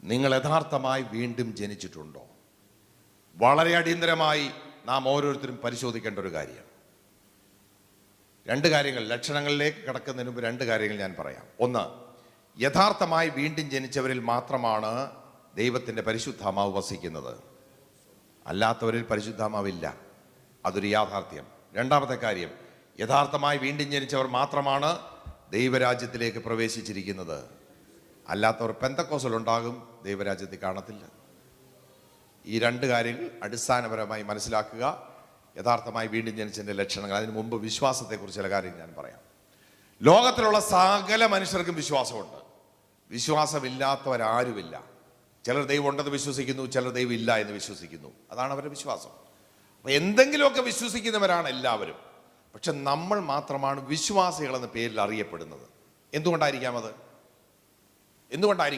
നിങ്ങൾ യഥാർത്ഥമായി വീണ്ടും ജനിച്ചിട്ടുണ്ടോ? വളരെ അടിയന്തരമായി നാം ഓരോരുത്തരും പരിശോധിക്കേണ്ട ഒരു കാര്യമാണ്. രണ്ട് കാര്യങ്ങൾ, ലക്ഷണങ്ങളിലേക്ക് കടക്കുന്നതിന് മുമ്പ് രണ്ട് കാര്യങ്ങൾ ഞാൻ പറയാം. ഒന്ന്, യഥാർത്ഥമായി വീണ്ടും ജനിച്ചവരിൽ മാത്രമാണ് ദൈവത്തിൻ്റെ പരിശുദ്ധാത്മാവ് വസിക്കുന്നത്. അല്ലാത്തവരിൽ പരിശുദ്ധാത്മാവില്ല. അതൊരു യാഥാർത്ഥ്യം. രണ്ടാമത്തെ കാര്യം, യഥാർത്ഥമായി വീണ്ടും ജനിച്ചവർ മാത്രമാണ് ദൈവരാജ്യത്തിലേക്ക് പ്രവേശിച്ചിരിക്കുന്നത്. അല്ലാത്തവർ പെന്തക്കോസിലുണ്ടാകും, ദൈവരാജ്യത്തിൽ കാണത്തില്ല. ഈ രണ്ട് കാര്യങ്ങൾ അടിസ്ഥാനപരമായി മനസ്സിലാക്കുക. യഥാർത്ഥമായി വീണ്ടും ജനിച്ചതിൻ്റെ ലക്ഷണങ്ങൾ. അതിന് മുമ്പ് വിശ്വാസത്തെക്കുറിച്ച് ചില കാര്യങ്ങൾ ഞാൻ പറയാം. ലോകത്തിലുള്ള സകല മനുഷ്യർക്കും വിശ്വാസമുണ്ട്. വിശ്വാസമില്ലാത്തവരാരുമില്ല. ചിലർ ദൈവം ഉണ്ടെന്ന് വിശ്വസിക്കുന്നു, ചിലർ ദൈവം ഇല്ല എന്ന് വിശ്വസിക്കുന്നു. അതാണ് അവരുടെ വിശ്വാസം. അപ്പം എന്തെങ്കിലുമൊക്കെ വിശ്വസിക്കുന്നവരാണ് എല്ലാവരും. പക്ഷെ നമ്മൾ മാത്രമാണ് വിശ്വാസികളെന്ന പേരിൽ അറിയപ്പെടുന്നത്. എന്തുകൊണ്ടായിരിക്കാം അത്? എന്തുകൊണ്ടായിരിക്കാം?